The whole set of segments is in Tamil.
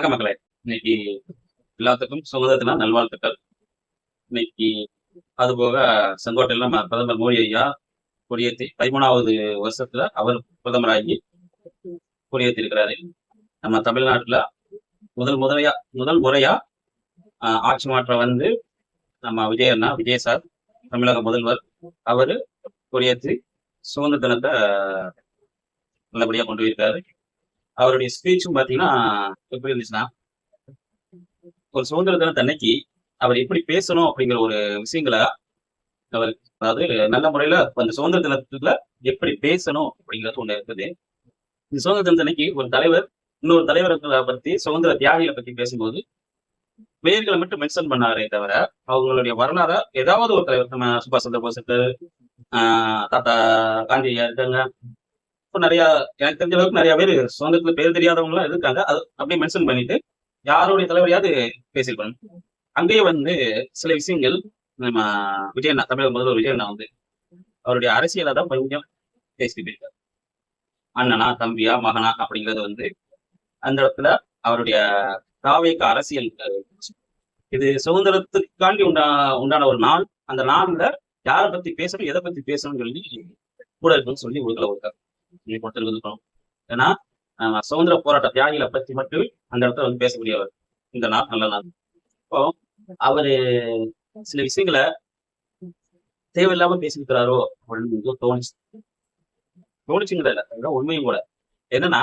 வணக்கம் மக்களே. இன்னைக்கு எல்லாத்துக்கும் சுதந்திர தின நல்வாழ்த்துக்கள். இன்னைக்கு அதுபோக செங்கோட்டையில நம்ம பிரதமர் மோடி ஐயா கொடியேற்றி 13வது வருஷத்துல அவர் பிரதமராகி கொடியேற்றி இருக்கிறாரு. நம்ம தமிழ்நாட்டுல முதல் முறையா ஆட்சி மாற்றம் வந்து நம்ம விஜய் சார் தமிழக முதல்வர் அவரு கொடியேற்றி சுதந்திர தினத்தை நல்லபடியா கொண்டு போயிருக்காரு. அவருடைய ஸ்பீச்சும் பாத்தீங்கன்னா எப்படி இருந்துச்சுன்னா, ஒரு சுதந்திர தினத்தன்னைக்கு அவர் எப்படி பேசணும் அப்படிங்கிற ஒரு விஷயங்களை அவர், அதாவது நல்ல முறையில அந்த சுதந்திர தினத்துல எப்படி பேசணும் அப்படிங்கிறது ஒண்ணு இருக்குது. இந்த சுதந்திர தினத்தன்னைக்கு ஒரு தலைவர் இன்னொரு தலைவர்களை பத்தி, சுதந்திர தியாகிகளை பத்தி பேசும்போது பெயர்களை மட்டும் மென்ஷன் பண்ணாரே தவிர அவங்களுடைய வரலாற ஏதாவது ஒரு தலைவர், நம்ம சுபாஷ் சந்திர போஸ், தாத்தா காந்தி இருக்காங்க, இப்போ நிறைய எனக்கு தெரிஞ்ச அளவுக்கு நிறைய பேர் சுதந்திரத்துல பேர் தெரியாதவங்க எல்லாம் இருக்காங்க. அது அப்படியே மென்ஷன் பண்ணிட்டு யாருடைய தலைவரையாவது பேசியிருப்பாங்க. அங்கேயே வந்து சில விஷயங்கள் நம்ம விஜயண்ணா, தமிழக முதல்வர் விஜயண்ணா வந்து அவருடைய அரசியலை தான் கொஞ்சம் பேசிட்டு போயிருக்காரு. அண்ணனா, தம்பியா, மகனா அப்படிங்கிறது வந்து அந்த இடத்துல அவருடைய தாவேக அரசியல் இது சுதந்திரத்துக்காண்டி உண்டான ஒரு நாள். அந்த நாள்ல யாரை பத்தி பேசணும், எதை பத்தி பேசணும்னு சொல்லி கூட இருக்குன்னு சொல்லி கொடுக்கல கொடுத்துருக்கோம். ஏன்னா சுதந்திர போராட்ட தியாகிகளை பத்தி மட்டும் அந்த இடத்துல வந்து பேசக்கூடியவர். இந்த நாள் நல்ல நாள். இப்போ அவரு சில விஷயங்களை தேவையில்லாம பேசியிருக்கிறாரோ அப்படின்னு தோணுச்சுங்கிறத உண்மையும் கூட. என்னன்னா,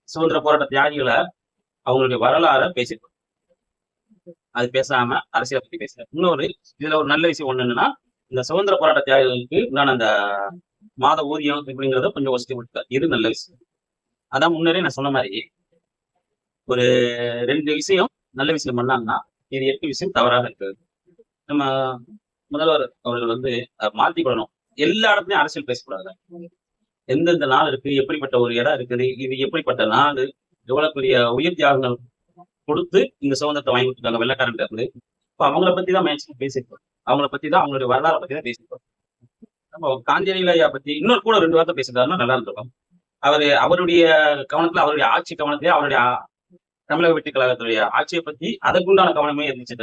சுதந்திர போராட்ட தியாகிகளை அவங்களுடைய வரலாற பேசியிருக்கோம். அது பேசாம அரசியலை பத்தி பேசுறேன். இன்னொரு இதுல ஒரு நல்ல விஷயம் ஒண்ணு என்னன்னா, இந்த சுதந்திர போராட்ட தியாகிகளுக்கு உண்டான அந்த மாத ஊதியம் அப்படிங்கிறத கொஞ்சம் வசதி கொடுத்தார். இது நல்ல விஷயம். அதான் முன்னரே நான் சொன்ன மாதிரி ஒரு 2 விஷயம் நல்ல விஷயம் பண்ணாங்கன்னா இது 8 விஷயம் தவறாக இருக்குது. நம்ம முதல்வர் அவர்கள் வந்து மாத்திக்கொள்ளணும். எல்லா இடத்துலயும் அரசியல் பேசக்கூடாது. எந்தெந்த நாள் இருக்கு, எப்படிப்பட்ட ஒரு இடம் இருக்குது, இது எப்படிப்பட்ட நாடு, எவ்வளவு பெரிய உயிர் தியாகங்கள் கொடுத்து இந்த சுதந்திரத்தை வாங்கி கொடுத்துருக்காங்க வெள்ளக்காரன் இருந்து. இப்போ அவங்கள பத்தி தான் பேசியிருக்கோம். அவங்கள பத்தி தான், அவங்களுடைய வரலாறை பத்தி தான் பேசியிருக்கோம். நம்ம காந்தியடிகளையா பத்தி இன்னொரு கூட 2 வார்த்தை பேசிட்டாருன்னா நல்லா இருந்திருக்கும். அவருடைய கவனத்துல, அவருடைய ஆட்சி கவனத்திலே, அவருடைய தமிழக வெற்றி கழகத்துடைய ஆட்சியை பத்தி அதற்குண்டான கவனமே இருந்துச்சு.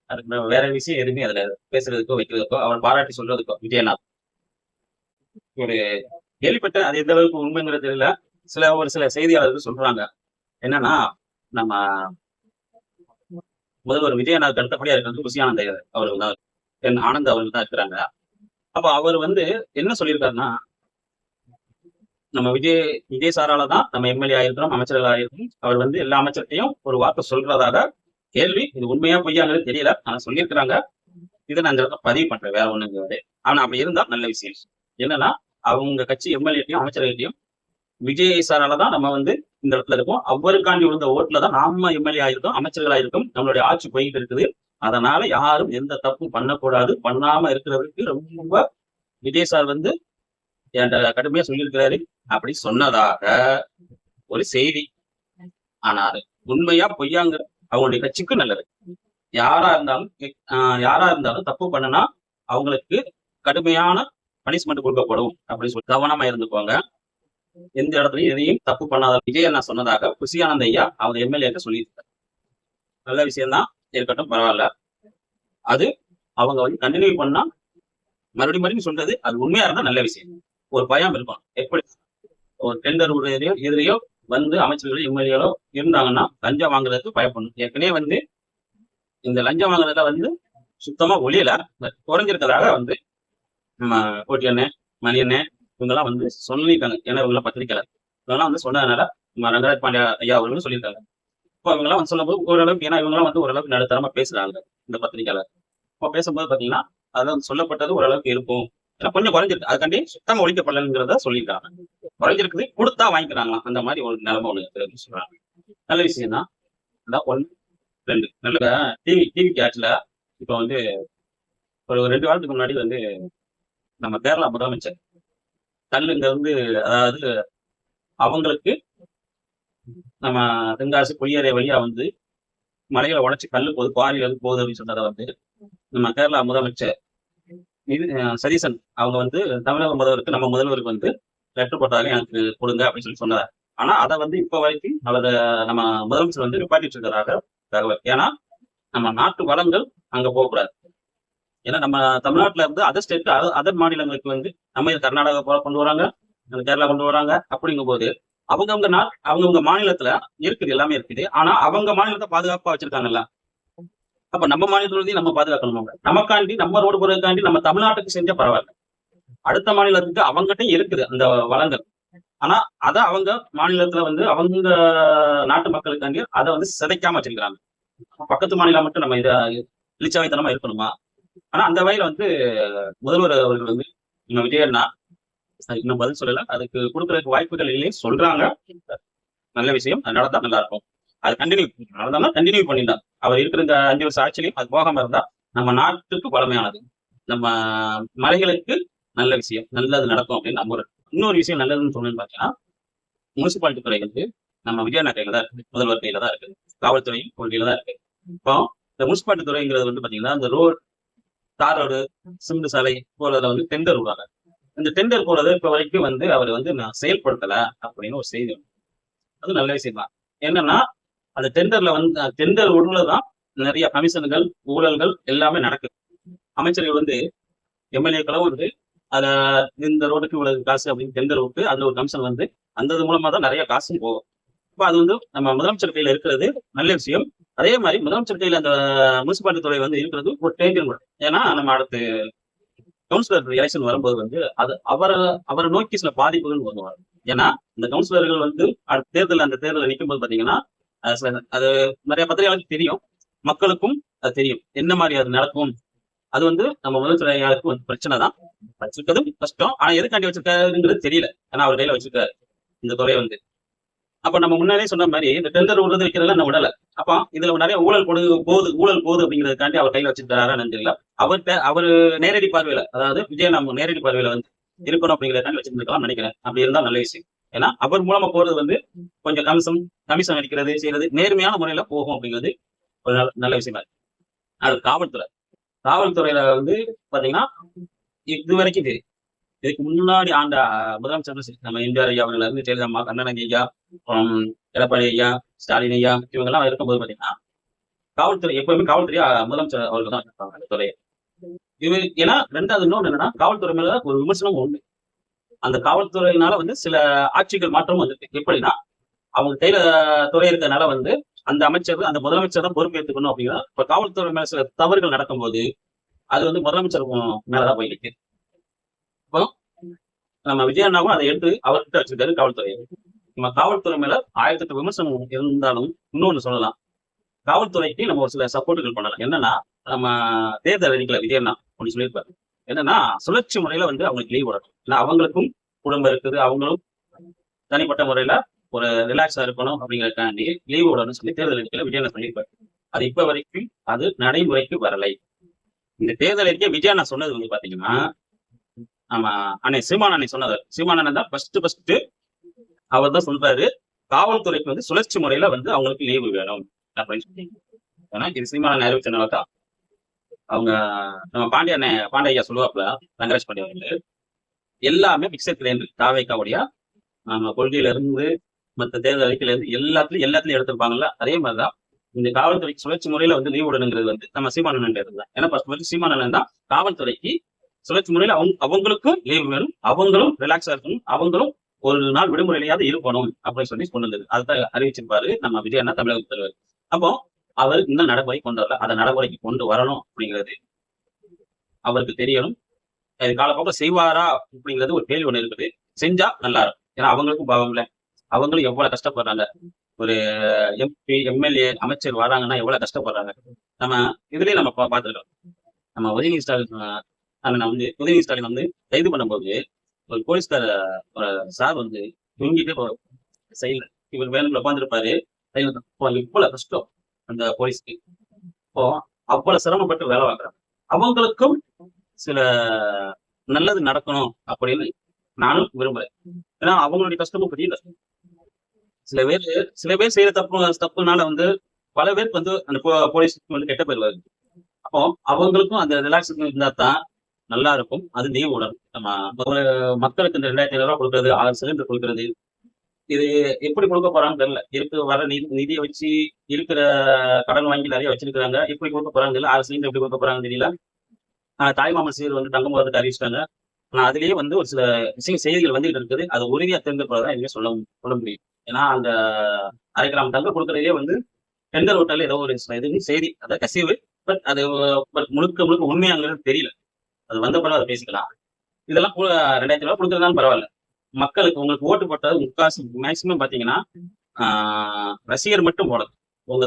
அதுக்கு வேற விஷயம் எதுவுமே அதுல பேசுறதுக்கோ வைக்கிறதுக்கோ அவர் பாராட்டி சொல்றதுக்கோ விஜயநாத் ஒரு கேள்விப்பட்ட அது எந்த அளவுக்கு உண்மைங்கிறது தெரியல. ஒரு சில செய்தியாளர்கள் சொல்றாங்க என்னன்னா, நம்ம முதல்வர் விஜயநாத் அடுத்தபடியா இருக்கிறது ருசியானந்த அவர்கள் தான், ஆனந்த் அவர்கள் தான் இருக்கிறாங்க. அப்ப அவர் வந்து என்ன சொல்லியிருக்காருன்னா, நம்ம விஜய் சாரால தான் நம்ம எம்எல்ஏ ஆயிருக்கிறோம், அமைச்சர்கள் ஆயிருக்கோம். அவர் வந்து எல்லா அமைச்சர்கிட்டையும் ஒரு வார்த்தை சொல்றதாக கேள்வி. இது உண்மையா பொய்யாங்கிறது தெரியல, ஆனா சொல்லியிருக்கிறாங்க. இதை நான் இந்த இடத்துல பதிவு பண்றேன், வேற ஒண்ணுங்கிறது. ஆனா அப்படி இருந்தா நல்ல விஷயம். என்னன்னா, அவங்க கட்சி எம்எல்ஏட்டையும் அமைச்சர்கள்ட்டையும் விஜய் சாரால தான் நம்ம வந்து இந்த இடத்துல இருக்கோம், அவருக்காண்டி விழுந்த ஓட்டுல தான் நாம எம்எல்ஏ ஆயிருக்கோம், அமைச்சர்கள் ஆயிருக்கும், நம்மளுடைய ஆட்சி போயிட்டு இருக்குது. அதனால யாரும் எந்த தப்பும் பண்ணக்கூடாது, பண்ணாம இருக்கிறதுக்கு ரொம்ப விஜய் சார் வந்து என்கிட்ட கடுமையா சொல்லியிருக்கிறாரு அப்படி சொன்னதாக ஒரு செய்தி. ஆனா அது உண்மையா பொய்யாங்கிற அவங்களுடைய கட்சிக்கு நல்லது. யாரா இருந்தாலும் தப்பு பண்ணனா அவங்களுக்கு கடுமையான பனிஷ்மெண்ட் கொடுக்கப்படும் அப்படின்னு சொல்லி கவனமா இருந்துக்குவாங்க. எந்த இடத்துலயும் எதையும் தப்பு பண்ணாத விஜய் நான் சொன்னதாக ருசியானந்த ஐயா அவங்க எம்எல்ஏ சொல்லியிருக்காரு. நல்ல விஷயம்தான், இருக்கட்டும், பரவாயில்ல. அது அவங்க வந்து கண்டினியூ பண்ணா மறுபடியும் சொல்றது அது உண்மையா இருந்தா நல்ல விஷயம். ஒரு பயம் இருக்கும். எப்படி ஒரு டெண்டர் எதிரையோ வந்து அமைச்சர்களோ எம்எல்ஏலோ இருந்தாங்கன்னா லஞ்சம் வாங்குறதுக்கு பயப்படணும். ஏற்கனவே வந்து இந்த லஞ்சம் வாங்குறதுல வந்து சுத்தமா ஒளியல, குறைஞ்சிருக்கிறதாக வந்து நம்ம கோட்டி அண்ணன், மணி அண்ணன் இவங்கெல்லாம் வந்து சொல்லியிருக்காங்க. ஏன்னா இவங்கெல்லாம் பத்திரிக்கையாளர், இவங்கெல்லாம் வந்து சொன்னதுனால நம்ம ரங்கராஜ் பாண்டியா ஐயா அவர்களும் சொல்லியிருக்காங்க. இப்போ இவங்கெல்லாம் வந்து சொல்லும்போது ஓரளவுக்கு, ஏன்னா இவங்கெல்லாம் வந்து ஓரளவுக்கு நடுத்தரமா பேசுறாங்க இந்த பத்திரிக்கையாளர். இப்போ பேசும்போது பாத்தீங்கன்னா அதான் சொல்லப்பட்டது ஓரளவுக்கு இருக்கும், ஏன்னா கொஞ்சம் குறைஞ்சிருக்கு. அதுக்காண்டி சுத்தமா ஒழிக்கப்படலைங்கிறத சொல்லியிருக்காங்க. குறைஞ்சிருக்குது, கொடுத்தா வாங்கிக்கிறாங்களாம், அந்த மாதிரி ஒரு நிலைமை ஒண்ணு சொல்றாங்க. நல்ல விஷயம் தான். அதான் 1 2 நல்ல டிவி கேட்ச்ல இப்ப வந்து ஒரு 2 வாரத்துக்கு முன்னாடி வந்து நம்ம கேரளா முதலமைச்சர் கல்லுங்க வந்து, அதாவது அவங்களுக்கு நம்ம தென்காசி பொய்யறை வழியா வந்து மலைகளை உடைச்சு கல்லு போகுது, குவாரியில இருந்து போகுது அப்படின்னு சொன்னதை வந்து நம்ம கேரளா முதலமைச்சர் சதீசன் அவங்க வந்து தமிழக முதல்வருக்கு, நம்ம முதல்வருக்கு வந்து லெட்டர் போட்டாலும் எனக்கு கொடுங்க அப்படின்னு சொல்லி சொன்னார். ஆனா அதை வந்து இப்ப வரைக்கும் நம்ம முதலமைச்சர் வந்து நிப்பாட்டிட்டு இருக்கிறதாக தகவல். ஏன்னா நம்ம நாட்டு வளங்கள் அங்க போகக்கூடாது. ஏன்னா நம்ம தமிழ்நாட்டுல இருந்து அதர் ஸ்டேட் அதர் மாநிலங்களுக்கு வந்து நம்ம கர்நாடகா போல கொண்டு வராங்க, கேரளா கொண்டு வராங்க. அப்படிங்கும் போது அவங்கவுங்க மாநிலத்துல இருக்குது, எல்லாமே இருக்குது. ஆனா அவங்க மாநிலத்தை பாதுகாப்பா வச்சிருக்காங்கல்ல. அப்ப நம்ம மாநிலத்துல நம்ம பாதுகாக்கணும். நமக்காண்டி நம்ம ரோடு போறதுக்காண்டி நம்ம தமிழ்நாட்டுக்கு செஞ்சா பரவாயில்ல. அடுத்த மாநிலத்துக்கு அவங்ககிட்ட இருக்குது அந்த வளங்கள். ஆனா அதை அவங்க மாநிலத்துல வந்து அவங்க நாட்டு மக்களுக்காண்டி அதை வந்து சிதைக்காம வச்சிருக்கிறாங்க. பக்கத்து மாநிலம் மட்டும் நம்ம இதை இழிச்சாவைத்தனமா இருக்கணுமா? ஆனா அந்த வகையில வந்து முதல்வர் அவர்கள் வந்து நம்ம விஜயண்ணா இன்னும் பதில் சொல்லல. அதுக்கு கொடுக்கறதுக்கு வாய்ப்புகள் இல்லையே சொல்றாங்க. நல்ல விஷயம். அது நடந்தா நல்லா இருக்கும். அது கண்டினியூ பண்ணிடலாம். அவர் இருக்கிற இந்த 5 வருஷம் ஆட்சியிலையும் அது போகாம இருந்தா நம்ம நாட்டுக்கு பழமையானது, நம்ம மலைகளுக்கு நல்ல விஷயம், நல்லது நடக்கும் அப்படின்னு நம்புறேன். இன்னொரு விஷயம் நல்லதுன்னு சொன்னேன்னு பாத்தீங்கன்னா, முனிசிபாலிட்டி துறை வந்து நம்ம விஜயண்ணா கையில தான் இருக்கு, முதல்வர் கையில தான் இருக்கு, காவல்துறையும் கொள்கையில தான் இருக்கு. இப்போ இந்த முனிசிபாலிட்டி துறைங்கிறது வந்து பாத்தீங்கன்னா இந்த தார் ரோடு, சிமெண்ட் சாலை போறதுல வந்து டெண்டர் விடுறாங்க. இந்த டெண்டர் போறது இப்ப வரைக்கும் வந்து அவர் வந்து நான் செயல்படுத்தல அப்படின்னு ஒரு செய்தி. அது நல்ல விஷயம் தான். என்னன்னா அந்த டெண்டர்ல வந்து டெண்டர் விடுறதுதான் நிறைய கமிஷன்கள், ஊழல்கள் எல்லாமே நடக்குது. அமைச்சர்கள் வந்து எம்எல்ஏக்களும் வந்து அத இந்த ரோடுக்கு இவ்வளவு காசு அப்படின்னு டெண்டர் விட்டு அதுல ஒரு கமிஷன் வந்து அந்த மூலமா தான் நிறைய காசும் போகும். இப்ப அது வந்து நம்ம முதலமைச்சர் கையில இருக்கிறது நல்ல விஷயம். அதே மாதிரி முதலமைச்சர் கையில அந்த முனிசிபாலிட்டி துறை வந்து இருக்கிறது ஒரு டேஞ்சர் கூட. ஏன்னா நம்ம அடுத்து கவுன்சிலர் எலெக்ஷன் வரும்போது வந்து அது அவரை நோக்கி சில பாதிப்புகள் வருவாங்க. ஏன்னா இந்த கவுன்சிலர்கள் வந்து அடுத்த அந்த தேர்தலில் நிற்கும் போது பாத்தீங்கன்னா அது நிறைய பத்திரிகையாளருக்கு தெரியும், மக்களுக்கும் அது தெரியும் என்ன மாதிரி அது நடக்கும். அது வந்து நம்ம முதலமைச்சருக்கு வந்து பிரச்சனை தான். வச்சிருக்கதும் கஷ்டம். ஆனா எதுக்காண்டி வச்சிருக்காருங்கிறது தெரியல. ஏன்னா அவர் கையில வச்சிருக்காரு இந்த துறையை வந்து. அப்ப நம்ம முன்னாடியே சொன்ன மாதிரி இந்த டெண்டர் விடுறது வைக்கிறதுல நம்ம விடல. அப்ப இதுல நிறைய ஊழல் போகுது அப்படிங்கிறதுக்காண்டி அவர் கையில வச்சிருக்காரான்னு தெரியல. அவரு நேரடி பார்வையில, அதாவது விஜய் நம்ம நேரடி பார்வையில வந்து இருக்கணும் அப்படிங்கிறதுக்காண்டி வச்சிருந்துக்கலாம் நினைக்கிறேன். அப்படி இருந்தா நல்ல விஷயம். ஏன்னா அவர் மூலமா போறது வந்து கொஞ்சம் கமிஷன் அடிக்கிறது செய்யறது நேர்மையான முறையில போகும் அப்படிங்கிறது ஒரு நல்ல விஷயமா இருக்கு. அது காவல்துறையில வந்து பாத்தீங்கன்னா இது வரைக்கும் தெரியும். இதுக்கு முன்னாடி ஆண்ட முதலமைச்சர் நம்ம எம்ஜிஆர் ஐயா அவர்கள் இருந்து ஜெயலலிதா, கருணாநிதி ஐயா, எடப்பாடி ஐயா, ஸ்டாலின் ஐயா, இவங்க எல்லாம் இருக்கும்போது பாத்தீங்கன்னா காவல்துறை எப்பவுமே காவல்துறை முதலமைச்சர் அவர்கள் தான் இருப்பாங்க அந்த துறையை. ஏன்னா ரெண்டாவது இன்னொன்று என்னன்னா காவல்துறை மேல ஒரு விமர்சனம் உண்டு. அந்த காவல்துறையினால வந்து சில ஆட்சிகள் மாற்றமும் வந்திருக்கு. எப்படின்னா அவங்க கையில துறை இருக்கிறதுனால வந்து அந்த அந்த முதலமைச்சர் தான் பொறுப்பேற்றுக்கணும் அப்படின்னா இப்ப காவல்துறை மேல சில தவறுகள் நடக்கும்போது அது வந்து முதலமைச்சர் மேலதான் போய் நிற்குது. இப்போ நம்ம விஜயண்ணாவும் அதை எடுத்து அவர்கிட்ட வச்சிருக்காரு காவல்துறை. நம்ம காவல்துறை மேல 1008 விமர்சனம் இருந்தாலும் இன்னொன்னு சொல்லலாம், காவல்துறைக்கு நம்ம ஒரு சில சப்போர்ட்டுகள் பண்ணலாம். என்னன்னா நம்ம தேர்தல் அறிக்கையில விஜயண்ணா ஒன்று சொல்லியிருப்பாரு. என்னன்னா சுழற்சி முறையில வந்து அவங்களுக்கு லீவ் விடணும். ஏன்னா அவங்களுக்கும் குடும்பம் இருக்குது, அவங்களும் தனிப்பட்ட முறையில ஒரு ரிலாக்ஸா இருக்கணும் அப்படிங்கறதுக்காண்டி லீவ் விடணும்னு சொல்லி தேர்தல் அறிக்கையில விஜயண்ணா சொல்லியிருப்பாரு. அது இப்ப வரைக்கும் அது நடைமுறைக்கு வரலை. இந்த தேர்தல் அறிக்கை விஜயண்ணா சொன்னது வந்து பாத்தீங்கன்னா நம்ம சீமான் சொன்னது. சீமான் தான் ஃபர்ஸ்ட் அவர் தான் சொல்றாரு காவல்துறைக்கு வந்து சுழற்சி முறையில வந்து அவங்களுக்கு லீவு வேணும் அப்படின்னு சொல்லி. ஏன்னா இது சீமான் அறிவிச்சனாலதான் அவங்க நம்ம பாண்டியா சொல்லுவாப்புல, ரங்கராஜ் பாண்டியா வந்து எல்லாமே பிக்சர்ல இருந்து தாவேக்காவுடைய நம்ம கொள்கையில இருந்து மற்ற தேர்தல் அறிக்கையில இருந்து எல்லாத்துலயும் எடுத்திருப்பாங்கல்ல. அதே மாதிரிதான் இந்த காவல்துறைக்கு சுழற்சி முறையில வந்து லீவ் விடணுங்கிறது வந்து நம்ம சீமானன் இருந்தான். ஏன்னா ஃபர்ஸ்ட் சீமானன் தான் காவல்துறைக்கு சுழற்சி முறையில அவங்களுக்கும் லீவ் வேணும், அவங்களும் ரிலாக்ஸா இருக்கணும், அவங்களும் ஒரு நாள் விடுமுறையிலையாவது இருக்கணும் அப்படின்னு சொல்லி கொண்டு வந்தது. அதுதான் அறிவிச்சிருப்பாரு நம்ம விஜயண்ணா தமிழக முதல்வர். அப்போ அவர் இன்னும் நடைமுறை கொண்டு வரல. அதை நடைமுறைக்கு கொண்டு வரணும் அப்படிங்கிறது அவருக்கு தெரியணும். அது காலப்போக்கில் செய்வாரா அப்படிங்கிறது ஒரு கேள்வி ஒண்ணு இருக்குது. செஞ்சா நல்லா இருக்கும். ஏன்னா அவங்களுக்கும் பாவம் இல்லை, அவங்களும் எவ்வளவு கஷ்டப்படுறாங்க. ஒரு எம்பி, எம்எல்ஏ, அமைச்சர் வராங்கன்னா எவ்வளவு கஷ்டப்படுறாங்க. நம்ம இதுலயே நம்ம பார்த்துருக்கோம். நம்ம உதயநிதி ஸ்டாலின் வந்து கைது பண்ணும்போது ஒரு போலீஸ்கார சார் வந்து தூங்கிட்டு சைட்ல இவர் வேணும்ல உட்காந்துருப்பாரு. இவ்வளவு கஷ்டம் அந்த போலீஸ்க்கு. இப்போ அவ்வளவு சிரமப்பட்டு வேலை பார்க்குறாங்க. அவங்களுக்கும் சில நல்லது நடக்கணும் அப்படின்னு நானும் விரும்புறேன். ஏன்னா அவங்களுடைய கஷ்டமும் புரியல. சில பேர் செய்யற தப்புனால வந்து பல பேருக்கு வந்து அந்த போலீஸ்க்கு வந்து கெட்ட பேர் வருது. அப்போ அவங்களுக்கும் அந்த ரிலாக்ஸேஷன் இருந்தா தான் நல்லா இருக்கும். அது லீவ் விடணும். நம்ம மக்களுக்கு இந்த 2500 ரூபாய் கொடுக்கறது, 6 சிலிண்டர் கொடுக்கறது, இது எப்படி கொடுக்க போறாங்கன்னு தெரியல. வர நிதியை வச்சு இருக்கிற கடன் வாங்கி நிறைய வச்சிருக்காங்க. எப்படி கொடுக்க போறாங்கன்னு தெரியல. 6 சிலிண்டர் எப்படி கொடுக்க போறாங்கன்னு தெரியல. தாய்மாமன் சீர் வந்து தங்கமகத்துக்கு அறிவிச்சிட்டாங்க. ஆனா அதுலயே வந்து ஒரு சில செய்திகள் வந்துகிட்டு இருக்குது. அது உறுதியா தெரிந்த போறதான் எதுவுமே சொல்ல முடியும். ஏன்னா அந்த 1/2 கிராம் தங்கம் கொடுக்கறதே வந்து டெண்டர் விட்டால ஏதோ ஒரு செய்தி, அதாவது கசிவு. பட் அது முழுக்க உண்மையாங்கிறது தெரியல. அது வந்த பிறகு அதை பேசிக்கலாம். இதெல்லாம் 2000 ரூபாய் கொடுக்கறதாலும் பரவாயில்ல. மக்களுக்கு உங்களுக்கு ஓட்டு போட்டது முக்காசு மேக்சிமம் பாத்தீங்கன்னா ரசிகர் மட்டும் போடல. உங்க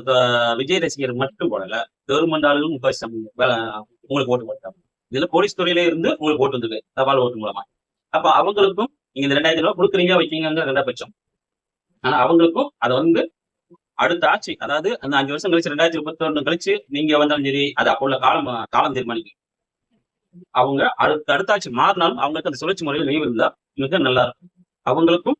விஜய் ரசிகர் மட்டும் போடல. கவர்மெண்ட் ஆளுகளும் முக்காசு உங்களுக்கு ஓட்டு போட்டாங்க. இதுல போலீஸ் துறையில இருந்து உங்களுக்கு ஓட்டு வந்தது தபால் ஓட்டு மூலமா. அப்ப அவங்களுக்கும் நீங்க இந்த 2000 ரூபாய் கொடுக்குறீங்க வைக்கீங்க 2 பட்சம். ஆனா அவங்களுக்கும் அதை வந்து அடுத்த ஆட்சி, அதாவது அந்த 5 வருஷம் கழிச்சு 2031 கழிச்சு நீங்க வந்தாலும் சரி, அது அப்போ உள்ள காலம் தீர்மானிக்கும். அவங்க அடுத்த ஆட்சி மாறினாலும் அவங்களுக்கு அந்த சுழற்சி முறையில் லீவ் இருந்தா மிக நல்லா இருக்கும்.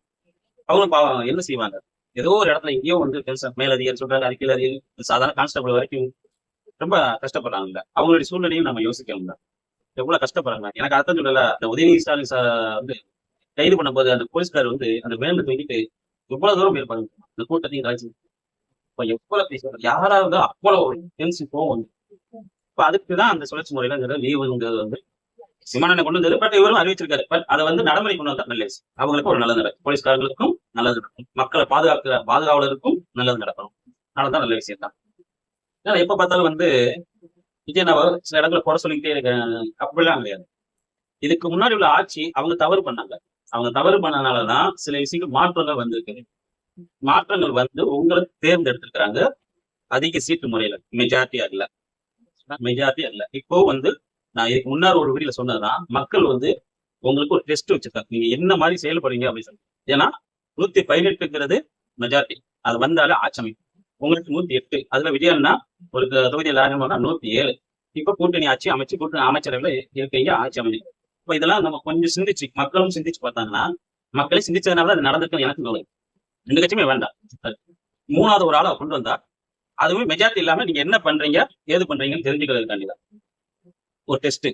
அவங்களும் என்ன செய்வாங்க, ஏதோ ஒரு இடத்துல எங்கேயோ வந்து மேலதிகாரி சொல்றாங்க, அறிக்கையில் அதிகாரி, சாதாரண கான்ஸ்டபிள் வரைக்கும் ரொம்ப கஷ்டப்படுறாங்க. அவங்களுடைய சூழ்நிலையும் நம்ம யோசிக்கணும். எவ்வளவு கஷ்டப்படுறாங்க. எனக்கு அர்த்தம் சொல்லல. இந்த உதயநிதி ஸ்டாலின் வந்து கைது பண்ணும்போது அந்த போலீஸ்கார் வந்து அந்த வேலை தூக்கிட்டு எவ்வளவு தூரம் போயிருப்பாங்க இந்த கூட்டத்தையும் காய்ச்சி. இப்ப எவ்வளவு பேசுவாங்க, யாராவது அவ்வளவு டென்ஷன் போகும். இப்ப அதுக்குதான் அந்த சுழற்சி முறையில லீவுங்கிறது வந்து சிமானனை கொண்டு வந்தது. பட் இவரும் அறிவிச்சிருக்காரு. பட் அதை வந்து நடைமுறை கொண்டு வந்தா நல்லது. அவங்களுக்கு ஒரு நல்லது நடக்கும், போலீஸ்காரர்களுக்கும் நல்லது நடக்கும், மக்களை பாதுகாவலருக்கும் நல்லது நடக்கணும். அதனாலதான் நல்ல விஷயம் தான். ஏன்னா எப்ப பார்த்தாலும் வந்து விஜயனாவை சில இடங்களை குறை சொல்லிக்கிட்டே இருக்காங்க. அப்படிலாம் கிடையாது. இதுக்கு முன்னாடி உள்ள ஆட்சி அவங்க தவறு பண்ணாங்க. அவங்க தவறு பண்ணனாலதான் சில விஷயங்கள் மாற்றங்கள் வந்திருக்கு. மாற்றங்கள் வந்து உங்களை தேர்ந்தெடுத்திருக்கிறாங்க அதிக சீட்டு முறையில. மெஜாரிட்டியா இல்ல. இப்போ வந்து நான் இதுக்கு முன்னாடி ஒரு வீடியோல சொன்னதுதான், மக்கள் வந்து உங்களுக்கு ஒரு டெஸ்ட் வச்சிருக்காங்க. நீங்க என்ன மாதிரி செயல்படுறீங்க அப்படின்னு சொல்லி. ஏன்னா 118ங்கிறது மெஜாரிட்டி. அது வந்தாலே ஆட்சி அமைக்கும். உங்களுக்கு 108. அதுல விஜயன்னா ஒரு தொகுதியில் 107. இப்ப கூட்டணி ஆட்சி அமைச்சு அமைச்சரவையில இருக்கீங்க, ஆட்சி அமைச்சு. இப்ப இதெல்லாம் நம்ம கொஞ்சம் சிந்திச்சு, மக்களும் சிந்திச்சு பார்த்தாங்கன்னா, மக்களே சிந்திச்சதுனால அது நடந்திருக்குன்னு எனக்கு தோணுது. 2 கட்சியுமே வேண்டாம். 3வது ஒரு ஆளை கொண்டு வந்தா அதுவும் மெஜாரிட்டி இல்லாம நீங்க என்ன பண்றீங்க ஏது பண்றீங்கன்னு தெரிஞ்சுக்கிறதுக்காண்டிதான் ஒரு டெஸ்ட்.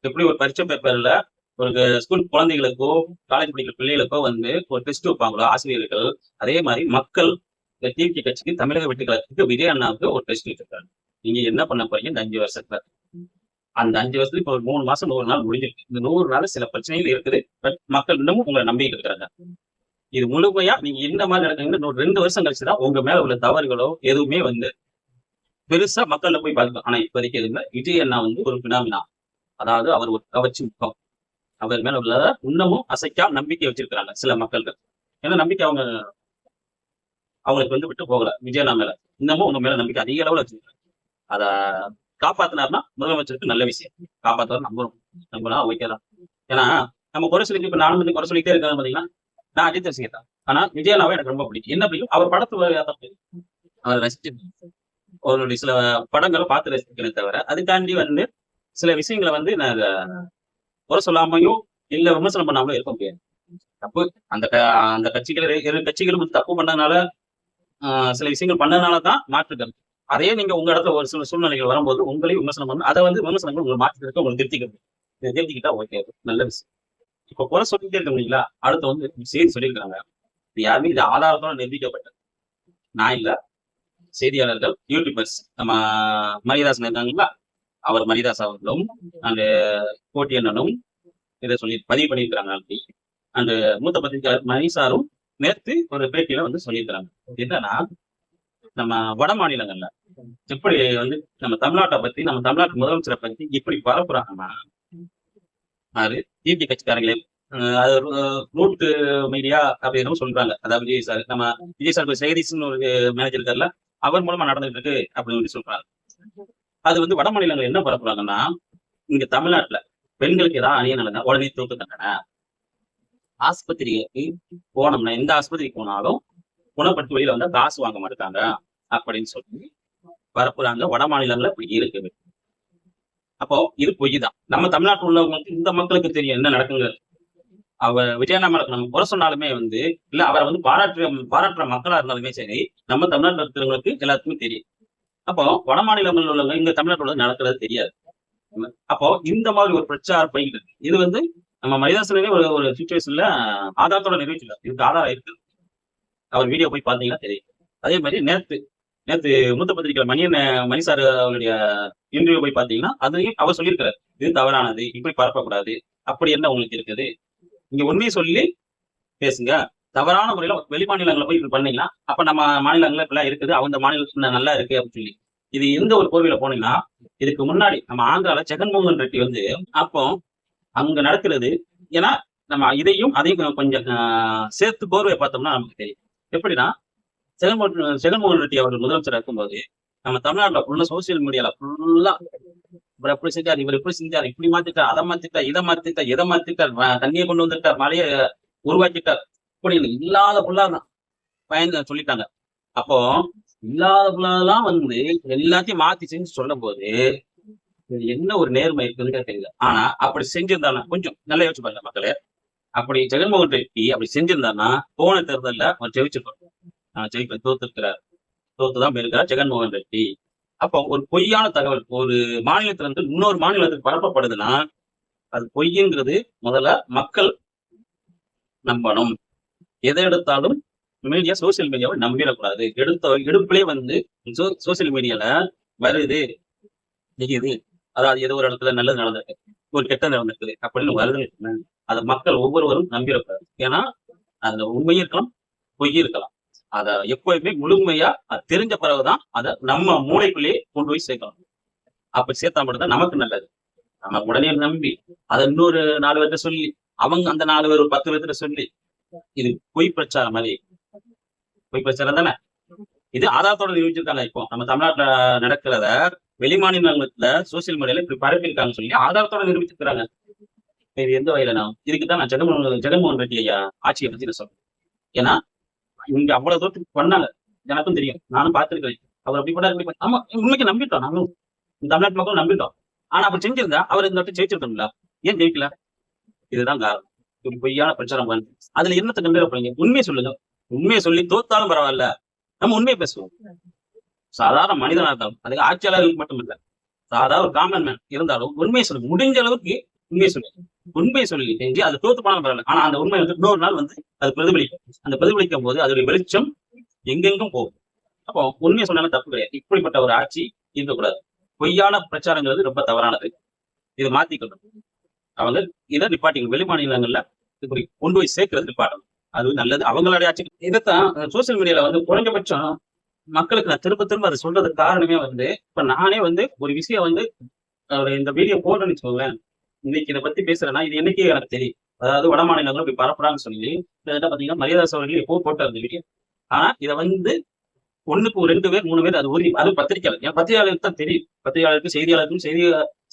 எப்படி ஒரு பரீட்சை பேப்பர்ல ஒரு ஸ்கூல் குழந்தைகளுக்கோ காலேஜ் படிக்கிற பிள்ளைகளுக்கோ வந்து ஒரு டெஸ்ட் வைப்பாங்களோ ஆசிரியர்கள், அதே மாதிரி மக்கள் டிவிகே கட்சிக்கு, தமிழக வெற்றி கழகத்துக்கு, விஜய் அண்ணாவுக்கு ஒரு டெஸ்ட் வச்சிருக்காங்க. நீங்க என்ன பண்ண போறீங்க இந்த 5 வருஷத்துல? அந்த 5 வருஷத்துல இப்ப ஒரு 3 மாசம் 100 நாள் முடிஞ்சிருக்கு. இந்த 100 நாள் சில பிரச்சனைகள் இருக்குது. பட் மக்கள் இன்னமும் உங்களை நம்பிக்கை இருக்கிறாங்க. இது முழுமையா நீங்க என்ன மாதிரி நடக்குங்க 2 வருஷம் கழிச்சுதான் உங்க மேல உள்ள தவறுகளோ எதுவுமே வந்து பெருசா மக்கள்ல போய் பார்க்கலாம். ஆனா இப்போதைக்கு எதுவுமே விஜய் அண்ணா வந்து ஒரு பினாமினா, அதாவது அவர் ஒரு கவர்ச்சி முகம். அவர் மேல உள்ள இன்னமும் அசைக்கா நம்பிக்கை வச்சிருக்கிறாங்க சில மக்கள்கள். ஏன்னா நம்பிக்கை அவங்களுக்கு வந்து விட்டு போகல. விஜய் அண்ணா மேல இன்னமும் உங்க மேல நம்பிக்கை அதிக அளவுல வச்சிருக்காங்க. அத காப்பாத்தினார்னா முதலமைச்சருக்கு நல்ல விஷயம். காப்பாத்துவார் நம்பலாம் ஓகேதான். ஏன்னா நம்ம குறை சொல்லி இப்ப நானும் வந்து குறை சொல்லிட்டே இருக்காங்க பாத்தீங்கன்னா, நான் அஜித் ரசிகர் தான். ஆனா விஜய் அண்ணாவை எனக்கு ரொம்ப பிடிக்கும். என்ன பிடிக்கும், அவர் படத்தை அவர் ரசிச்சு அவருடைய சில படங்களை பார்த்து ரசிக்கிறேன் தவிர, அதுக்காண்டி வந்து சில விஷயங்களை வந்து நான் குறை சொல்லாமையும் இல்ல விமர்சனம் பண்ணாமலும் இருக்க முடியாது. தப்பு அந்த கட்சிகளும் தப்பு பண்ணதுனால சில விஷயங்கள் பண்ணதுனாலதான் மாற்றுக்கிறது. அதே நீங்க உங்க இடத்துல ஒரு சில சூழ்நிலைகள் வரும்போது உங்களையும் விமர்சனம் பண்ணணும். அதை வந்து விமர்சனங்கள் உங்களை மாற்றிருக்க உங்களுக்கு திருத்திக்கிட்டா ஓகே, நல்ல விஷயம். இப்ப குறை சொல்லிட்டே இருக்க முடியுங்களா? அடுத்து வந்து செய்தி சொல்லியிருக்காங்க. யாருமே இது ஆதாரத்தோட நிரூபிக்கப்பட்டது. நான் இல்ல, செய்தியாளர்கள், யூடியூபர்ஸ், நம்ம மரிதாசன் இருக்காங்களா, அவர் மரிதாஸ் அவர்களும் அந்த கோட்டி அண்ணனும் இதை சொல்லி பதிவு பண்ணியிருக்கிறாங்க. அந்த மூத்த பத்திரிகையாளர் மணிசாரும் நேற்று ஒரு பேட்டியில வந்து சொல்லியிருக்கிறாங்க. என்னன்னா, நம்ம வட மாநிலங்கள்ல எப்படி வந்து நம்ம தமிழ்நாட்டை பத்தி, நம்ம தமிழ்நாட்டு முதலமைச்சரை பத்தி இப்படி பரப்புறாங்கன்னா, அது டிவி கட்சிக்காரங்களே, அது ரூட் மீடியா அப்படின்னு சொல்றாங்க. அதாவது விஜய் சார் ஜெகதீஷ்னு ஒரு மேனேஜர் இருக்கார்ல, அவர் மூலமா நடந்துட்டு இருக்கு அப்படின்னு சொல்றாங்க. அது வந்து வட மாநிலங்கள் என்ன பரப்புறாங்கன்னா, இங்க தமிழ்நாட்டுல பெண்களுக்கு ஏதாவது அணிய நடந்தா உடனே தூக்கு தண்டனை, ஆஸ்பத்திரிக்கு போனோம்னா எந்த ஆஸ்பத்திரிக்கு போனாலும் குணப்படுத்தி வெளியில வந்தா காசு வாங்க மாட்டாங்க அப்படின்னு சொல்லி பரப்புறாங்க. வட மாநிலங்கள்ல இப்படி இருக்குது. அப்போ இது பொய் தான். நம்ம தமிழ்நாட்டில் உள்ளவங்களுக்கு, இந்த மக்களுக்கு தெரியும் என்ன நடக்குங்க. அவர் விஜயநாமலுக்கு நம்ம குறை சொன்னாலுமே வந்து இல்ல, அவரை வந்து பாராட்டுற மக்களா இருந்தாலுமே சரி, நம்ம தமிழ்நாட்டில் இருக்கிறவங்களுக்கு எல்லாத்துக்குமே தெரியும். அப்போ வட மாநிலங்கள் உள்ளவங்க இங்க தமிழ்நாட்டில் நடக்கிறது தெரியாது. அப்போ இந்த மாதிரி ஒரு பிரச்சாரம் போய்கிட்டு இருக்கு. இது வந்து நம்ம மரிதாசனே ஒரு சுச்சுவேஷன்ல ஆதாரத்தோட நிறைவேற்றல, இதுக்கு ஆதாரம் இருக்கு. அவர் வீடியோ போய் பார்த்தீங்கன்னா தெரியும். அதே மாதிரி நேத்து நேத்து மூத்த பத்திரிகையாளர் மணி சார் அவருடைய இன்டர்வியூ போய் பார்த்தீங்கன்னா, அதையும் அவர் சொல்லியிருக்கிறார். இது தவறானது, இப்படி பரப்பக்கூடாது. அப்படி என்ன உங்களுக்கு இருக்குது? நீங்க உண்மையை சொல்லி பேசுங்க. தவறான முறையில வெளி மாநிலங்கள்ல போய் இப்படி பண்ணீங்கன்னா, அப்ப நம்ம மாநிலங்கள்ல இப்படிலாம் இருக்குது, அவங்க மாநிலத்துல நல்லா இருக்கு அப்படின்னு சொல்லி. இது எந்த ஒரு கோவில போனீங்கன்னா, இதுக்கு முன்னாடி நம்ம ஆந்திரால ஜெகன்மோகன் ரெட்டி வந்து அப்போ அங்க நடக்கிறது. ஏன்னா நம்ம இதையும் அதையும் கொஞ்சம் சேர்த்து கோர்வையை பார்த்தோம்னா நமக்கு தெரியும். எப்படின்னா ஜெகன்மோகன் ரெட்டி அவர்கள் முதலமைச்சர் இருக்கும்போது நம்ம தமிழ்நாட்டுல ஃபுல்லா சோசியல் மீடியால ஃபுல்லா இவர் எப்படி செஞ்சார், இவர் எப்படி செஞ்சார், இப்படி மாத்திட்டார், அதை மாத்திட்டார், இதை மாத்திட்டார், எதை மாத்திட்டார், தண்ணியை கொண்டு வந்துட்டார், மழையை உருவாக்கிட்டார், இப்படி இல்லாத புல்லாதான் பயந்து சொல்லிட்டாங்க. அப்போ இல்லாத புல்லாதான் வந்து எல்லாத்தையும் மாத்தி செஞ்சு சொல்லும் போது என்ன ஒரு நேர்மை இருக்குன்னு தெரியல. ஆனா அப்படி செஞ்சிருந்தானா கொஞ்சம் நல்லா யோசிச்சு பாருங்க மக்களே. அப்படி ஜெகன்மோகன் ரெட்டி அப்படி செஞ்சிருந்தானா போன தேர்தல்ல அவர் ஜெயிச்சிருக்கோம். தோத்துருக்கிறார். தோத்துதான் போயிருக்கிறார் ஜெகன்மோகன் ரெட்டி. அப்போ ஒரு பொய்யான தகவல் ஒரு மாநிலத்துல இருந்து இன்னொரு மாநிலத்துக்கு பரப்பப்படுதுன்னா அது பொய்ங்கிறது முதல்ல மக்கள் நம்பணும். எதை எடுத்தாலும் மீடியா சோசியல் மீடியாவை நம்பிடக்கூடாது. எடுப்பிலே வந்து சோசியல் மீடியால வருது இது, அதாவது ஏதோ ஒரு இடத்துல நல்லது நடந்திருக்கு, ஒரு கெட்டது நடந்திருக்குது அப்படின்னு வருது, அதை மக்கள் ஒவ்வொருவரும் நம்பிடக்கூடாது. ஏன்னா அதுல உண்மையும் இருக்கலாம், பொய்யும் இருக்கலாம். அத எப்பவுமே முழுமையா அது தெரிஞ்ச பிறகுதான் அதை நம்ம மூளைக்குள்ளேயே கொண்டு போய் சேர்க்கலாம். அப்படி சேர்த்தா மட்டும்தான் நமக்கு நல்லது. நம்ம உடனே நம்பி அதை இன்னொரு 4 பேர்கிட்ட சொல்லி அவங்க அந்த 4 பேர் 10 பேர்கிட்ட சொல்லி இது பொய் பிரச்சாரம் மாதிரி. பொய் பிரச்சாரம் தானே இது. ஆதாரத்தோட நிரூபிச்சிருக்காங்க. இப்போ நம்ம தமிழ்நாட்டுல நடக்கிறத வெளி மாநிலங்கள்ல சோசியல் மீடியால இப்படி பரப்பியிருக்காங்கன்னு சொல்லி ஆதாரத்தோட நிரூபிச்சிருக்காங்க. இது எந்த வகையில இதுக்குதான் நான் ஜெகன்மோகன் ரெட்டி ஐயா ஆட்சியை பத்தி நான் சொல்றேன். ஏன்னா இங்க அவ்வளவு தூரத்துக்கு பண்ணாங்க, எனக்கும் தெரியும், நானும் பார்த்திருக்கிறேன். அவர் அப்படி பண்ணாரு. ஆமா, உண்மைக்கு நம்பிட்டோம், நானும் தமிழ்நாட்டு மக்களும் நம்பிட்டோம். ஆனா அப்படி செஞ்சிருந்தா அவர் இந்த இடத்துல ஜெயிச்சிருக்கோம்ல, ஏன் ஜெயிக்கல? இதுதான் காரணம். பொய்யான பிரச்சாரம் பண்ணு. அதுல என்னத்தை கண்டு போறீங்க? உண்மையை சொல்லுங்க. உண்மையை சொல்லி தோத்தாலும் பரவாயில்ல, நம்ம உண்மையை பேசுவோம். சாதாரண மனிதனா இருந்தாலும், அதுக்கு ஆட்சியாளர்களுக்கு மட்டும் இல்ல, சாதாரண ஒரு காமன் மேன் இருந்தாலும் உண்மையை சொல்லுங்க. முடிஞ்ச அளவுக்கு உண்மையை சொல்லுங்க. உண்மையை சொல்லி செஞ்சு அது தோத்து போனாலும் பரவாயில்ல. ஆனா அந்த உண்மை வந்து இன்னொரு நாள் வந்து அது பிரதிபலிக்கும். அந்த பிரதிபலிக்கும் போது அதோடைய வெளிச்சம் எங்கெங்கும் போகும். அப்போ உண்மையை சொன்னாலும் தப்பு கிடையாது. இப்படிப்பட்ட ஒரு ஆட்சி இருக்கக்கூடாது. பொய்யான பிரச்சாரங்கிறது ரொம்ப தவறானது. இதை மாத்திக்கணும். அவங்க இதை நிப்பாட்டிக்கணும். வெளி மாநிலங்கள்ல இப்படி கொண்டு போய் சேர்க்கிறது நிப்பாட்டணும். அது நல்லது. அவங்களுடைய ஆட்சி இதைத்தான் சோசியல் மீடியால வந்து குறைஞ்சபட்சம் மக்களுக்கு நான் திரும்ப திரும்ப அதை சொல்றதுக்கு காரணமே வந்து இப்ப நானே வந்து ஒரு விஷயம் வந்து இந்த வீடியோ போடுறேன்னு வச்சுக்கோங்களேன். இன்னைக்கு இதை பத்தி பேசுறேன்னா இது என்னைக்கு எனக்கு தெரியும். அதாவது வட மாநிலங்களும் இப்படி பரப்புறாங்கன்னு சொல்லி பாத்தீங்கன்னா மரியாதாஸ் அவர்கள் எப்போ போட்டார் இந்த வீடியோ. ஆனா இதை வந்து 1க்கு 2 பேர் 3 பேர் அது அது பத்திரிகையாளர். ஏன் பத்திரிகையாளருக்கு தான் தெரியும். பத்திரிகையாளருக்கும் செய்தியாளருக்கும்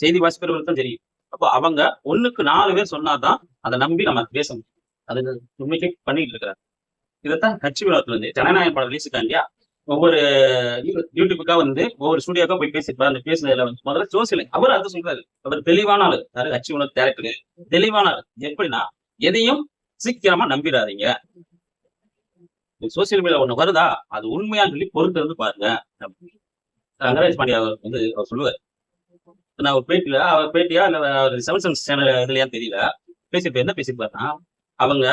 செய்தி வாசிப்பவர்களுக்கு தான் தெரியும். அப்போ அவங்க 1க்கு 4 பேர் சொன்னாதான் அதை நம்பி நம்ம பேச முடியும். அது உண்மைக்கு பண்ணிட்டு இருக்கிறார். இதைத்தான் கட்சி விழாத்துல இருந்து ஜனநாயக படம் ரிலீஸுக்கா இல்லையா, ஒவ்வொரு யூடியூபுக்கா வந்து ஒவ்வொரு ஸ்டுடியோக்கா போய் பேசிருப்பாரு. அந்த பேசுனதுல வந்து முதல்ல சோசியல் அவர் அது சொல்றாரு. அவர் தெளிவான ஆளு. கட்சி உணவு டேரக்டர் தெளிவான ஆளு. எப்படின்னா எதையும் சீக்கிரமா நம்பிடாதீங்க. சோசியல் மீடியா ஒண்ணு வருதா அது உண்மையான்னு சொல்லி பொறுத்து இருந்து பாருங்க. ரங்கராஜ் பாண்டியா வந்து அவர் சொல்லுவார். நான் ஒரு பேட்டியா இல்ல செவன் சன்ஸ் சேனல் இதுலயான்னு தெரியல, பேசிட்டு என்ன பேசிருப்பாருன்னா அவங்க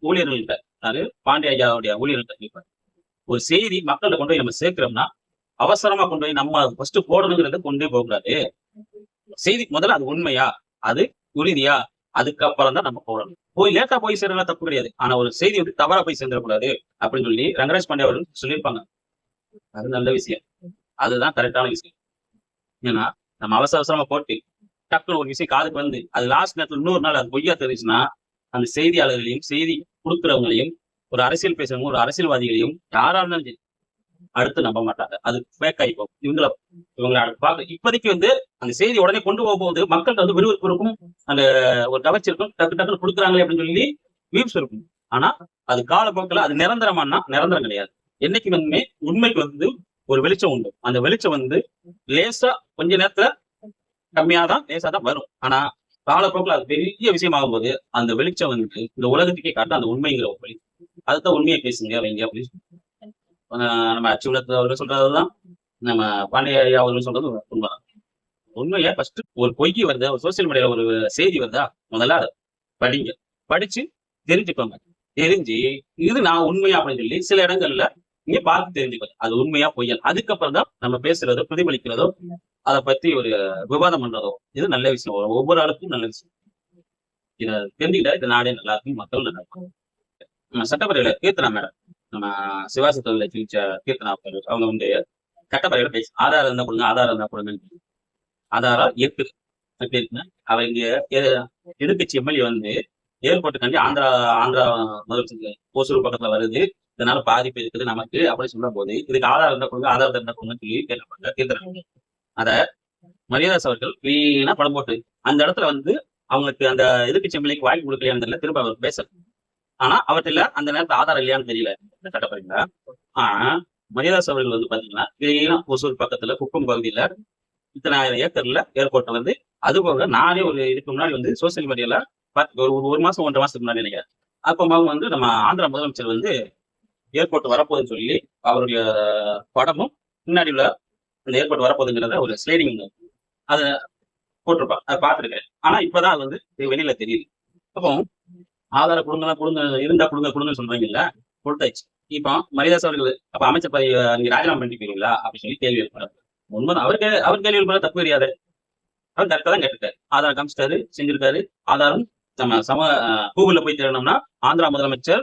ஊழியர்கள்ட்ட, அதாவது பாண்டிய ஐயாவுடைய ஊழியர்கள்ட்ட ஒரு செய்தி மக்கள்கிட்ட கொண்டு போய் நம்ம சேர்க்கிறோம்னா அவசரமா கொண்டு போய் நம்ம ஃபர்ஸ்ட் போடணுங்கிறத கொண்டே போகக்கூடாது. செய்தி முதல்ல அது உண்மையா, அது உறுதியா, அதுக்கப்புறம் தான் நம்ம போடணும். போய் லேட்டா போய் சேர்றதுலாம் தப்பு கிடையாது. ஆனா ஒரு செய்தி வந்து தவறா போய் சேர்ந்துடக்கூடாது அப்படின்னு சொல்லி ரங்கராஜ் பாண்டியா அவர்கள் சொல்லியிருப்பாங்க. அது நல்ல விஷயம். அதுதான் கரெக்டான விஷயம். ஏன்னா நம்ம அவசரமா போட்டு டக்குனு ஒரு விஷயம் காதுக்கு வந்து அது லாஸ்ட் நேரத்துல இன்னொரு நாள் அது பொய்யா தெரிஞ்சுன்னா அந்த செய்தியாளர்களையும் செய்தி கொடுக்குறவங்களையும் ஒரு அரசியல் பேசுறவங்க ஒரு அரசியல்வாதிகளையும் யாரா இருந்தாலும் சரி அடுத்து நம்ப மாட்டாங்க. அது ஃபேக் ஆகி போகும். இவங்களை பார்க்க இப்போதைக்கு வந்து அந்த செய்தி உடனே கொண்டு போகும்போது மக்கள்கிட்ட வந்து விறுவிறுப்பு இருக்கும், அந்த ஒரு கவர்ச்சி இருக்கும், டக்கு டக்குன்னு கொடுக்குறாங்களே அப்படின்னு சொல்லி வியூஸ் இருக்கும். ஆனா அது காலப்போக்கில் அது நிரந்தரமானா நிரந்தரம் கிடையாது. என்னைக்கு வந்து உண்மைக்கு வந்து ஒரு வெளிச்சம் உண்டு. அந்த வெளிச்சம் வந்து லேசா கொஞ்ச நேரத்துல கம்மியாதான் லேசா தான் வரும். ஆனா காலப்போக்கில் அது பெரிய விஷயம் ஆகும்போது அந்த வெளிச்சம் வந்து இந்த உலகத்துக்கே காட்ட அந்த உண்மைங்கிற ஒரு வழி. அதுதான் உண்மையை பேசுங்க வைங்க அப்படின்னு நம்ம அச்சுலத்து அவர்கள் சொல்றதுதான் நம்ம பாண்டிய ஐயா அவர்கள் சொல்றது உண்மைதான். உண்மையா ஃபர்ஸ்ட் ஒரு பொய்க்கு வருதா, ஒரு சோசியல் மீடியால ஒரு செய்தி வருதா, முதல்ல அதை படிங்க. படிச்சு தெரிஞ்சுக்கோங்க. தெரிஞ்சு இது நான் உண்மையா அப்படின்னு சொல்லி சில இடங்கள்ல நீங்க பார்த்து தெரிஞ்சுக்கணும் அது உண்மையா பொய்யா. அதுக்கப்புறம் தான் நம்ம பேசுறதோ பிரதிபலிக்கிறதோ அதை பத்தி ஒரு விவாதம் பண்றதோ இது நல்ல விஷயம். ஒவ்வொரு ஆளுக்கும் நல்ல விஷயம். இதை தெரிஞ்சுக்கிட்டா இந்த நாடே நல்லா இருக்கும், மக்கள் நல்லா இருக்கும். நம்ம சட்டப்பேரவையில கீர்த்தனா மேடம், நம்ம சிவாசி தொழிலை ஜெயிச்ச கீர்த்தனா அவங்க வந்து சட்டப்பேரவையில பேச ஆதாரம் இருந்தா கொடுங்க, ஆதாரம் இருந்தா கொடுங்கன்னு. ஆதாரம் இருக்குது. எப்படி இருக்குன்னா அவங்க எதிர்கட்சி எம்எல்ஏ வந்து ஏர்போர்ட்டுக்காண்டி ஆந்திரா ஆந்திரா முதலமைச்சர் ஓசூர் பக்கத்துல வருது, இதனால பாதிப்பு இருக்குது நமக்கு அப்படின்னு சொல்லும் போது இதுக்கு ஆதாரம் இருந்தா கொடுங்க, ஆதாரம் இருந்தா கொடுங்கன்னு சொல்லி கேட்கப்பட்ட கீர்த்தனா அத மரியாதாஸ் அவர்கள் வீணா படம் போட்டு அந்த இடத்துல வந்து அவங்களுக்கு அந்த எதிர்கட்சி எம்எல்ஏக்கு வாய்ப்பு கொடுக்கலையான்னு தெரியல, திரும்ப அவர் பேசல. ஆனா அவர்கிட்ட அந்த நேரத்துல ஆதாரம் இல்லையான்னு தெரியல சட்டப்பேரவையில. ஆனா மரியாதாஸ் அவர்கள் வந்து பாத்தீங்கன்னா வீணா ஓசூர் பக்கத்துல குப்பம் பகுதியில இத்தனை ஆயிரம் ஏக்கர்ல ஏர்போர்ட் வந்து அது போக நானே ஒரு இதுக்கு முன்னாடி வந்து சோசியல் மீடியால ஒரு மாசம் 1.5 மாசத்துக்கு முன்னாடி நினைக்கிறேன். அப்ப வந்து நம்ம ஆந்திரா முதலமைச்சர் வந்து ஏர்போர்ட் வரப்போகுதுன்னு சொல்லி அவருடைய படமும் முன்னாடி உள்ள இந்த ஏர்போர்ட் வரப்போகுதுங்கிறத ஒரு ஸ்லைடிங் அதை போட்டிருப்பாங்க, அதை பார்த்துருக்கேன். ஆனா இப்பதான் அது வந்து வெளியில தெரியுது. அப்போ ஆதார கொடுங்க இருந்தா கொடுங்கன்னு சொல்றீங்கல்ல, கொடுத்தாச்சு. இப்போ மரியாதாஸ் அவர்கள் அப்ப அமைச்சர் பதவி நீங்க ராஜினாமா பண்ணிப்பீங்களா அப்படின்னு சொல்லி கேள்வி எழுப்புறாரு. உண்மை அவர் கேள்வி எழுப்புற தப்பு கிடையாது. அவர் கரெக்டா தான் கேட்டிருக்காரு. ஆதாரம் காமிச்சிட்டாரு, செஞ்சிருக்காரு. ஆதாரம் நம்ம கூகுள்ல போய் தேடணும்னா ஆந்திரா முதலமைச்சர்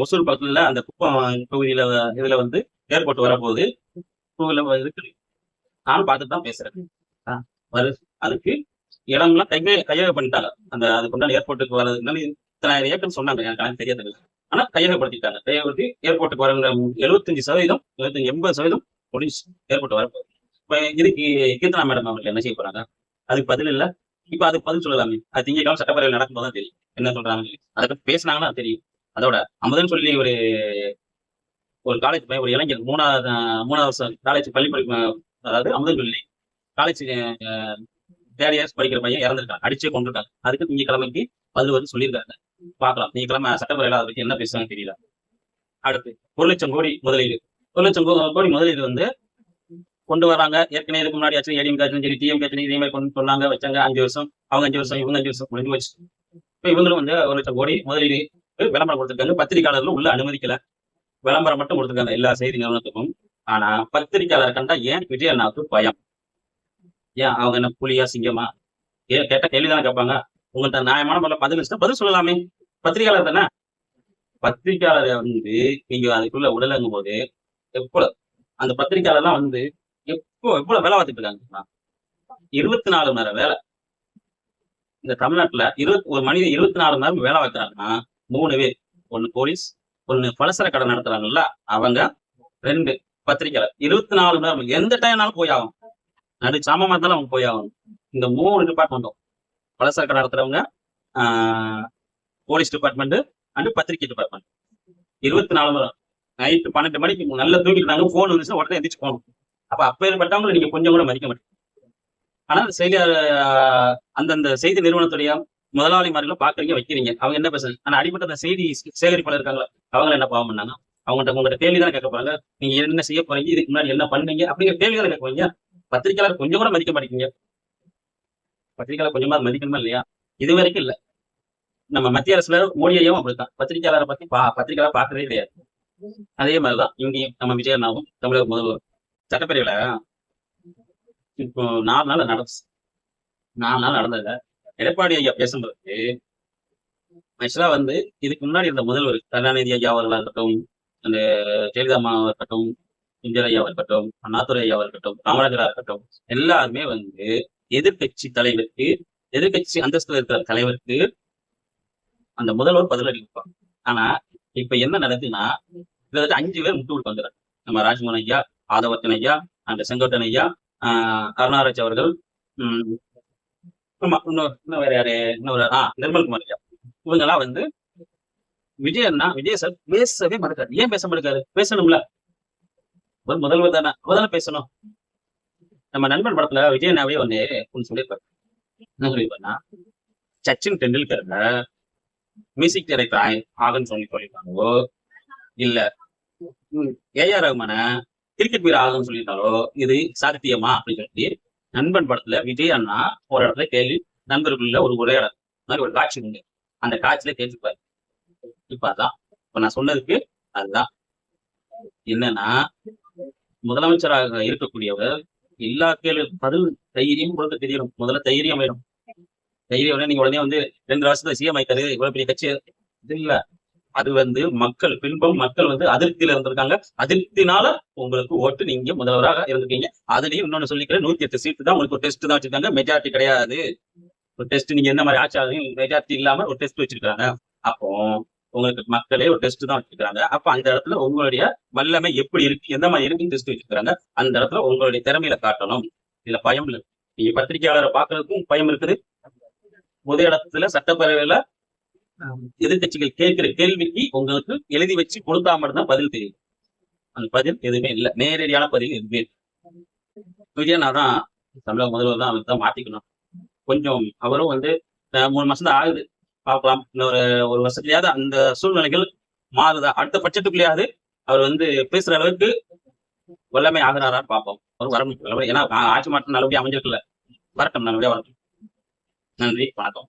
ஒசூர் பக்கத்துல அந்த குப்பம் பகுதியில இதுல வந்து ஏர்போர்ட் வரப்போகுது கூகுள்ல இருக்குது. நானும் பார்த்துட்டு தான் பேசுறேன். அதுக்கு இடம்லாம் கையக பண்ணிட்டாங்க. அந்த அதுக்கு உண்டான ஏர்போர்ட்டுக்கு வர்றதுனால இத்தனை ஏக்கர்னு சொன்னாங்க, எனக்கு தெரியாது. ஆனா கையகப்படுத்திட்டாங்க. கையகப்படுத்தி ஏர்போர்ட்டுக்கு வர 75%, 80% முடிஞ்சு ஏர்போர்ட் வரப்போகுது. இப்ப இதுக்கு கீர்த்தனா மேடம் அவங்களுக்கு என்ன செய்ய போறாங்க? அதுக்கு பதில் இல்ல. இப்ப அதுக்கு பதில் சொல்லலாமே. அது திங்கட்கிழமை சட்டப்பேரவையில் நடக்கும்போது தான் தெரியும் என்ன சொல்றாங்க. அதை பத்தி பேசினாங்கன்னா தெரியும். அதோட அமுதன் சொல்லி ஒரு காலேஜ் பையன், ஒரு இளைஞர் 3வது வருஷம் காலேஜ் பள்ளி படிப்பு, அதாவது அமுதன் சொல்லி காலேஜ் 3rd இயர்ஸ் படிக்கிற பையன் இறந்துருக்காங்க, அடிச்சே கொண்டிருக்காங்க. அதுக்கு திங்கட்கிழமைக்கு பதில் வந்து சொல்லியிருக்காங்க. பார்க்கலாம் திங்கட்கிழமை சட்டப்பேரவையில் அதை பத்தி என்ன பேசுவாங்க தெரியல. அடுத்து 1 லட்சம் கோடி முதலீடு. 1 லட்சம் கோடி முதலீடு வந்து கொண்டு வராங்க. ஏற்கனவே இதுக்கு முன்னாடி ஆச்சு ஏடிஎம் காட்சி சரி டிஎம் காட்சி இதே மாதிரி கொண்டு சொன்னாங்க, வச்சாங்க. 5 வருஷம் அவங்க 5 வருஷம் இவங்க 5 வருஷம் முடிஞ்சு வச்சு இப்ப இவங்களும் வந்து 1 லட்சம் கோடி முதலீடு விளம்பரம் கொடுத்துருக்காங்க. பத்திரிகையாளர்களும் உள்ள அனுமதிக்கல, விளம்பரம் மட்டும் கொடுத்துருக்காங்க எல்லா செய்தி நிறுவனத்துக்கும். ஆனா பத்திரிகையாளர் கண்டா ஏன் விஜய் அண்ணாவுக்கு பயம்? ஏன் அவங்க என்ன புலியா சிங்கமா? கேட்ட கேள்விதானே கேட்பாங்க. உங்கள்கிட்ட நியாயமான முறையில் பதில் சொல்லலாமே. பத்திரிகையாளர் தானே. பத்திரிகையாளரை வந்து நீங்க அதுக்குள்ள உடலங்கும் போது எவ்வளவு அந்த பத்திரிகையாளர்லாம் வந்து எவ்வளவு வேலை பார்த்துட்டு இருக்காங்க. 24 மணி நேரம் வேலை. இந்த தமிழ்நாட்டுல ஒரு மனிதன் 24 மணி நேரம் வேலை வைக்கிறாங்கன்னா 3 பேர். 1 போலீஸ், 1 பலசர கடை நடத்துறாங்கல்ல அவங்க, 2 பத்திரிகையாளர். 24 மணி நேரம் எந்த டைம்னாலும் போய் ஆகும். நடு சாமமா இருந்தாலும் அவங்க போய் ஆகணும். இந்த 3 டிபார்ட்மெண்ட்டும், பலசர கடை நடத்துறவங்க, போலீஸ் டிபார்ட்மெண்ட் அண்ட் பத்திரிகை டிபார்ட்மெண்ட், 24 மணி நேரம். நைட்டு 12 மணிக்கு நல்லா தூக்கிட்டாங்க, போன் வந்துச்சுன்னா உடனே எந்திரிச்சு போகணும். அப்ப அப்பேற்பட்டவங்களை நீங்க கொஞ்சம் கூட மதிக்க மாட்டீங்க. ஆனா அந்தந்த செய்தி நிறுவனத்துடைய முதலாளி மாதிரிலாம் பாக்குறீங்க, வைக்கிறீங்க. அவங்க என்ன பேசுறாங்க? ஆனா அடிப்பட்ட அந்த செய்தி சேகரிப்பாளர் இருக்காங்களா, அவங்க என்ன பாவம் பண்ணாங்க? உங்கள்கிட்ட கேள்வி தானே கேட்க போறாங்க. நீங்க என்ன செய்ய போறீங்க, இதுக்கு முன்னாடி என்ன பண்ணீங்க அப்படிங்கிற கேள்வி தானே கேட்க போறீங்க. பத்திரிகையாளர் கொஞ்சம் கூட மதிக்க மாட்டேங்க. பத்திரிகையாளர் கொஞ்சமா மதிக்கணுமா இல்லையா? இது வரைக்கும் இல்ல. நம்ம மத்திய அரசுல மோடியையும் அப்படித்தான் பத்திரிகையாளரை பத்தி பத்திரிகையாளர் பார்க்கவே கிடையாது. அதே மாதிரிதான் இங்கேயும் நம்ம விஜய் அண்ணாவும் தமிழக முதல்வர் சட்டப்பேரவையில இப்போ 4 நாள் நடந்துச்சு. 4 நாள் நடந்ததுல எடப்பாடி ஐயா பேசும்போது ஆக்சுவலா வந்து இதுக்கு முன்னாடி இருந்த முதல்வர் கருணாநிதி ஐயா அவர்களா இருக்கட்டும், அந்த ஜெயலலிதா அம்மா இருக்கட்டும், எம்ஜிஆர் ஐயா இருக்கட்டும், அண்ணாதுரை ஐயா இருக்கட்டும், காமராஜரா இருக்கட்டும், எல்லாருமே வந்து எதிர்கட்சி தலைவருக்கு, எதிர்கட்சி அந்தஸ்துல இருக்கிற தலைவருக்கு அந்த முதல்வர் பதிலடி கொடுப்பாங்க. ஆனா இப்ப என்ன நடக்குதுன்னா 5 பேர் முட்டு கொடுத்து வந்துடுறாங்க. நம்ம ராஜ்மோகன் ஐயா, ஆதவர்த்தன் ஐயா, அந்த செங்கோட்டன் ஐயா, அருணாராஜ் அவர்கள், இன்னும் வேற யாரு, நிர்மல்குமார் ஐயா, இவங்க எல்லாம் வந்து விஜய் சார் பேசவே மறுக்காரு. ஏன் பேச மறுக்காரு? பேசணும்ல, ஒரு முதல்வர் தானே, அவதான பேசணும். நம்ம நண்பன் படத்துல விஜய் அண்ணாவே ஒன்னு சொல்லியிருப்பாரு. என்ன சொல்லியிருப்பாருன்னா, சச்சின் டெண்டுல்கர் மியூசிக் டைரக்டர் ஆகுன்னு சொல்லியிருக்காங்களோ, இல்ல ஏஆர் ரஹ்மான கிரிக்கெட் வீரர் ஆகுன்னு சொல்லியிருந்தாலோ இது சாத்தியமா அப்படின்னு சொல்லி நண்பன் படத்துல விஜய் அண்ணா ஒரு இடத்துல கேள்வி, நண்பர்களுள்ள ஒரு உரையாடல் மாதிரி ஒரு காட்சி உண்டு. அந்த காட்சியில கேட்டுப்பாரு. இப்ப அதான் இப்ப நான் சொன்னதுக்கு அதுதான். என்னன்னா, முதலமைச்சராக இருக்கக்கூடியவர் எல்லா கேள்வி பதில் தைரியம் கொடுக்க தெரியணும். முதல்ல தைரியம் வேணும். தைரியம் வேணும். நீங்க உடனே வந்து 2 வருஷத்துல சிஎம் ஆயிட்டாரு, இவ்வளவு பெரிய கட்சி. இது இல்ல. அது வந்து மக்கள் பின்பும் மக்கள் வந்து அதிருப்தியில இருந்திருக்காங்க. அதிருப்தினால உங்களுக்கு ஓட்டு நீங்க முதல்வராக இருந்திருக்கீங்க. அதுலயும் இன்னொன்னு சொல்லிக்கிறேன், 108 சீட்டு தான் உங்களுக்கு ஒரு டெஸ்ட் தான் வச்சிருக்காங்க. மெஜாரிட்டி கிடையாது. ஒரு டெஸ்ட் நீங்க என்ன மாதிரி ஆட்சி ஆகுது மெஜாரிட்டி இல்லாம ஒரு டெஸ்ட் வச்சிருக்காங்க. அப்போ உங்களுக்கு மக்களே ஒரு டெஸ்ட் தான் வச்சிருக்காங்க. அப்ப அந்த இடத்துல உங்களுடைய வல்லமை எப்படி இருக்கு, எந்த மாதிரி இருக்குன்னு டெஸ்ட் வச்சிருக்காங்க. அந்த இடத்துல உங்களுடைய திறமையில காட்டணும். இதுல பயம் இல்லை. நீங்க பத்திரிகையாளரை பாக்குறதுக்கும் பயம் இருக்குது. முதல் இடத்துல சட்டப்பேரவையில எதிர்கட்சிகள் கேட்கிற கேள்விக்கு உங்களுக்கு எழுதி வச்சு கொடுத்தா மட்டும்தான் பதில் தெரியும். அந்த பதில் எதுவுமே இல்லை. நேரடியான பதில் எதுவுமே இல்லை. விஜயனா தான் தமிழக முதல்வர் தான் அவர் தான் மாத்திக்கணும். கொஞ்சம் அவரும் வந்து 3 மாசம் தான் ஆகுது, பார்க்கலாம். இன்னொரு 1 வருஷத்துலயாவது அந்த சூழ்நிலைகள் மாறுதா, அடுத்த பட்சத்துக்குள்ளேயாவது அவர் வந்து பேசுற அளவுக்கு வல்லமை ஆகிறாரான்னு பார்ப்போம். அவர் வரணும். ஏன்னா ஆட்சி மாற்றம் நல்லபடியா அமைஞ்சிருக்குல்ல, வரட்டும், நல்லபடியா வரட்டும். நன்றி, வணக்கம்.